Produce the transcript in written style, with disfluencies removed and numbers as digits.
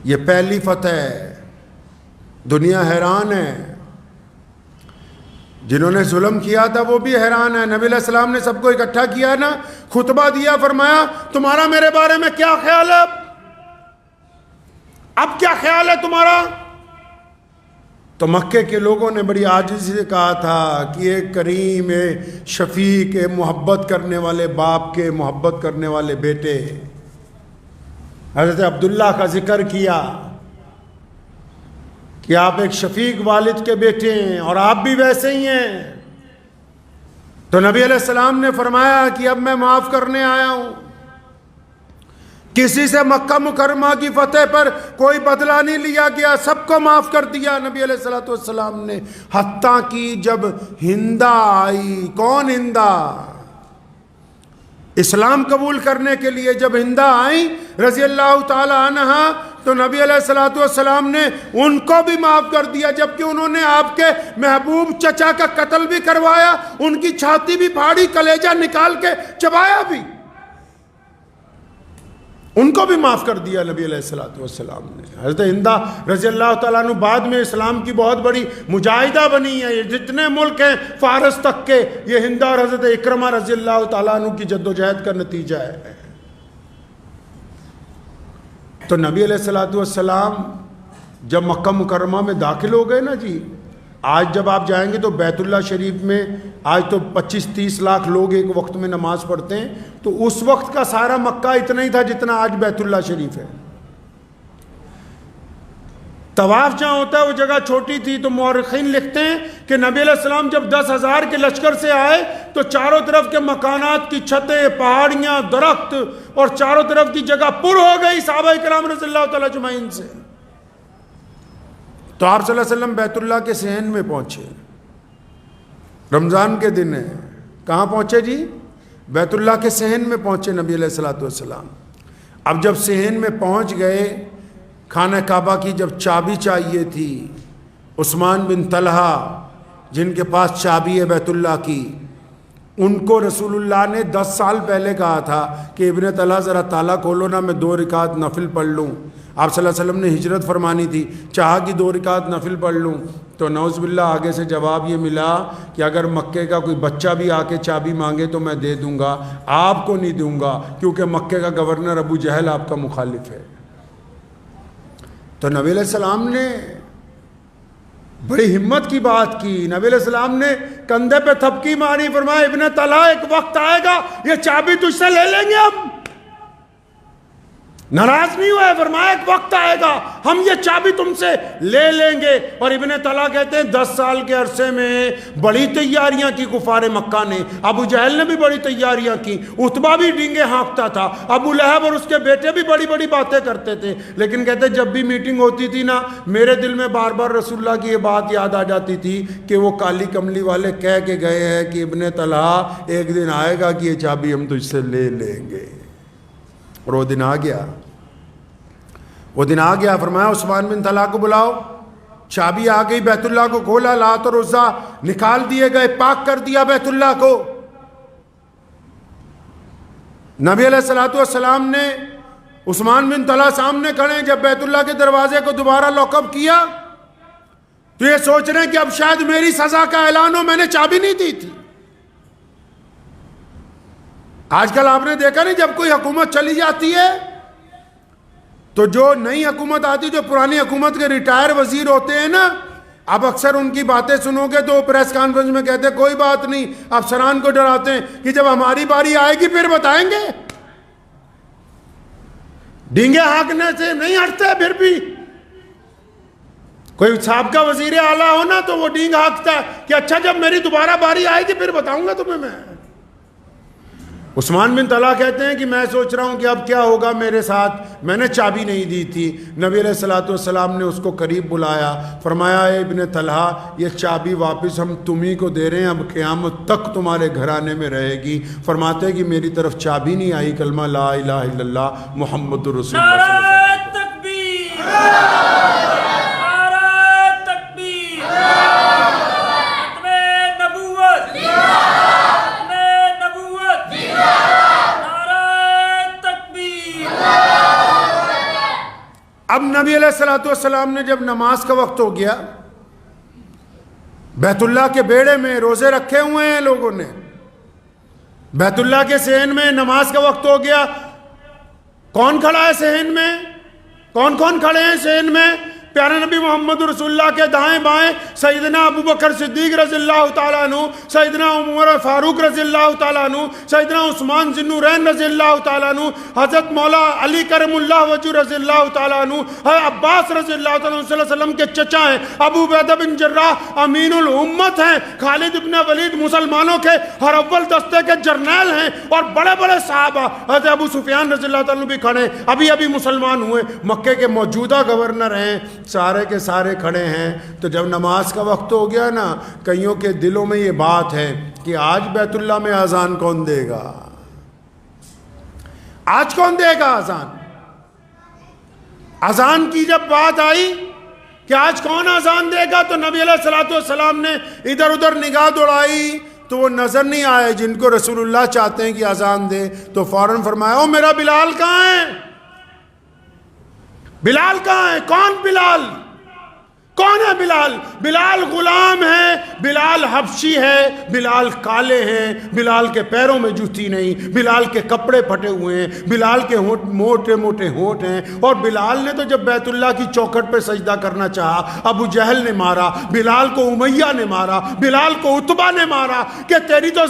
یہ پہلی فتح ہے، دنیا حیران ہے، جنہوں نے ظلم کیا تھا وہ بھی حیران ہے۔ نبی علیہ السلام نے سب کو اکٹھا کیا نا، خطبہ دیا، فرمایا تمہارا میرے بارے میں کیا خیال ہے، اب کیا خیال ہے تمہارا؟ تو مکے کے لوگوں نے بڑی عاجزی سے کہا تھا کہ ایک کریم، ایک شفیق، ایک محبت کرنے والے باپ کے محبت کرنے والے بیٹے حضرت عبداللہ کا ذکر کیا کہ آپ ایک شفیق والد کے بیٹے ہیں اور آپ بھی ویسے ہی ہیں۔ تو نبی علیہ السلام نے فرمایا کہ اب میں معاف کرنے آیا ہوں، کسی سے مکہ مکرمہ کی فتح پر کوئی بدلہ نہیں لیا گیا، سب کو معاف کر دیا نبی علیہ السلام نے۔ حتیٰ کہ جب ہندہ آئی، کون ہندہ؟ اسلام قبول کرنے کے لیے جب ہندہ آئیں رضی اللہ تعالی عنہ، تو نبی علیہ السلام نے ان کو بھی معاف کر دیا، جبکہ انہوں نے آپ کے محبوب چچا کا قتل بھی کروایا، ان کی چھاتی بھی پھاڑی، کلیجہ نکال کے چبایا بھی، ان کو بھی معاف کر دیا نبی علیہ السلام نے۔ حضرت ہندہ رضی اللہ تعالیٰ عنہ بعد میں اسلام کی بہت بڑی مجاہدہ بنی ہے، یہ جتنے ملک ہیں فارس تک کے، یہ ہندہ اور حضرت اکرمہ رضی اللہ تعالیٰ عنہ کی جد و جہد کا نتیجہ ہے۔ تو نبی علیہ السلام جب مکہ مکرمہ میں داخل ہو گئے نا جی، آج جب آپ جائیں گے تو بیت اللہ شریف میں آج تو 25-30 لاکھ لوگ ایک وقت میں نماز پڑھتے ہیں، تو اس وقت کا سارا مکہ اتنا ہی تھا جتنا آج بیت اللہ شریف ہے۔ طواف جہاں ہوتا ہے وہ جگہ چھوٹی تھی، تو مورخین لکھتے ہیں کہ نبی علیہ السلام جب 10,000 کے لشکر سے آئے تو چاروں طرف کے مکانات کی چھتیں، پہاڑیاں، درخت اور چاروں طرف کی جگہ پر ہو گئی صحابہ کرام رضی اللہ تعالیٰ اجمعین سے۔ تو آپ صلی اللہ علیہ وسلم بیت اللہ کے صحن میں پہنچے، رمضان کے دن ہے، کہاں پہنچے جی؟ بیت اللہ کے صحن میں پہنچے نبی علیہ السلام۔ اب جب صحن میں پہنچ گئے، خانہ کعبہ کی جب چابی چاہیے تھی، عثمان بن طلحہ جن کے پاس چابی ہے بیت اللہ کی، ان کو رسول اللہ نے 10 سال پہلے کہا تھا کہ ابن طلحہ ذرا تالا کھولو نا، میں 2 رکعت نفل پڑھ لوں۔ آپ صلی اللہ علیہ وسلم نے ہجرت فرمانی تھی، چاہا کہ 2 رکعت نفل پڑھ لوں، تو نعوذ باللہ آگے سے جواب یہ ملا کہ اگر مکے کا کوئی بچہ بھی آ کے چابی مانگے تو میں دے دوں گا، آپ کو نہیں دوں گا، کیونکہ مکے کا گورنر ابو جہل آپ کا مخالف ہے۔ تو نبی علیہ السلام نے بڑی ہمت کی بات کی، نبی علیہ السلام نے کندھے پہ تھپکی ماری، فرمایا ابن طلحہ ایک وقت آئے گا یہ چابی تجھ سے لے لیں گے، ہم ناراض نہیں ہوئے، فرمایا ایک وقت آئے گا ہم یہ چابی تم سے لے لیں گے۔ اور ابن طلحہ کہتے ہیں 10 سال کے عرصے میں بڑی تیاریاں کی کفار مکہ نے، ابو جہل نے بھی بڑی تیاریاں کی، عتبہ بھی ڈینگے ہانکتا تھا، ابو لہب اور اس کے بیٹے بھی بڑی بڑی باتیں کرتے تھے، لیکن کہتے ہیں جب بھی میٹنگ ہوتی تھی نا، میرے دل میں بار بار رسول اللہ کی یہ بات یاد آ جاتی تھی کہ وہ کالی کملی والے کہہ کے گئے ہیں کہ ابن طلحہ ایک دن آئے گا کہ یہ چابی ہم تجھ سے لے لیں گے۔ اور وہ دن آ گیا، وہ دن آ گیا۔ فرمایا عثمان بن طلحہ کو بلاؤ، چابی آ گئی، بیت اللہ کو کھولا، لات اور عزا نکال دیے گئے، پاک کر دیا بیت اللہ کو۔ نبی علیہ السلام نے عثمان بن طلحہ سامنے کھڑے، جب بیت اللہ کے دروازے کو دوبارہ لاک اپ کیا تو یہ سوچ رہے ہیں کہ اب شاید میری سزا کا اعلان ہو، میں نے چابی نہیں دی تھی۔ آج کل آپ نے دیکھا نہیں، جب کوئی حکومت چلی جاتی ہے تو جو نئی حکومت آتی، جو پرانی حکومت کے ریٹائر وزیر ہوتے ہیں نا، اب اکثر ان کی باتیں سنو گے تو پریس کانفرنس میں کہتے ہیں کوئی بات نہیں، افسران کو ڈراتے ہیں کہ جب ہماری باری آئے گی پھر بتائیں گے۔ ڈینگے ہانکنے سے نہیں ہٹتے، پھر بھی کوئی سابقہ وزیر اعلیٰ ہو نا تو وہ ڈینگ ہانکتا ہے کہ اچھا جب میری دوبارہ باری آئے گی پھر بتاؤں گا تمہیں میں۔ عثمان بن طلحہ کہتے ہیں کہ میں سوچ رہا ہوں کہ اب کیا ہوگا میرے ساتھ، میں نے چابی نہیں دی تھی۔ نبی علیہ السلام نے اس کو قریب بلایا، فرمایا اے ابن طلحہ یہ چابی واپس ہم تمہیں کو دے رہے ہیں، اب قیامت تک تمہارے گھرانے میں رہے گی۔ فرماتے ہیں کہ میری طرف چابی نہیں آئی، کلمہ لا الہ الا اللہ محمد رسول اللہ صلی اللہ علیہ وسلم۔ اب اب نبی علیہ الصلوۃ والسلام نے جب نماز کا وقت ہو گیا، بیت اللہ کے بیڑے میں روزے رکھے ہوئے ہیں لوگوں نے، بیت اللہ کے صحن میں نماز کا وقت ہو گیا، کون کھڑا ہے صحن میں؟ کون کون کھڑے ہیں صحن میں؟ پیارے نبی محمد رسول اللہ کے دائیں بائیں سیدنا ابو بکر صدیق رضی اللہ تعالیٰ عنہ، سیدنا عمر فاروق رضی اللہ تعالیٰ عنہ، سیدنا عثمان ذی النورین رضی اللہ تعالیٰ عنہ، حضرت مولا علی کرم اللہ وجہ رضی اللہ تعالیٰ عنہ، عباس رضی اللہ تعالیٰ عنہ صلی اللہ علیہ وسلم کے چچا ہیں، ابو عبیدہ بن جراح امین الامت ہیں، خالد ابن ولید مسلمانوں کے ہر اول دستے کے جرنیل ہیں، اور بڑے بڑے صحابہ، حضرت ابو سفیان رضی اللہ تعالیٰ عنہ بھی کھڑے ہیں، ابھی مسلمان ہوئے، مکے کے موجودہ گورنر ہیں، سارے کے سارے کھڑے ہیں۔ تو جب نماز کا وقت ہو گیا نا، کئیوں کے دلوں میں یہ بات ہے کہ آج بیت اللہ میں اذان کون دے گا؟ آج کون دے گا اذان؟ اذان کی جب بات آئی کہ آج کون اذان دے گا، تو نبی علیہ الصلوۃ والسلام نے ادھر ادھر نگاہ دوڑائی تو وہ نظر نہیں آئے جن کو رسول اللہ چاہتے ہیں کہ اذان دے، تو فوراً فرمایا، او میرا بلال کہاں ہے؟ بلال کہاں ہے؟ کون بلال؟ کون ہے بلال؟ بلال غلام ہے، بلال حبشی ہے، بلال کالے ہیں، بلال کے پیروں میں جوتی نہیں، بلال کے کپڑے پھٹے ہوئے ہیں، بلال کے ہونٹ موٹے موٹے ہونٹ ہیں، اور بلال نے تو جب بیت اللہ کی چوکھٹ پہ سجدہ کرنا چاہا، ابو جہل نے مارا، بلال کو امیہ نے مارا، بلال کو عتبہ نے مارا کہ تیری تو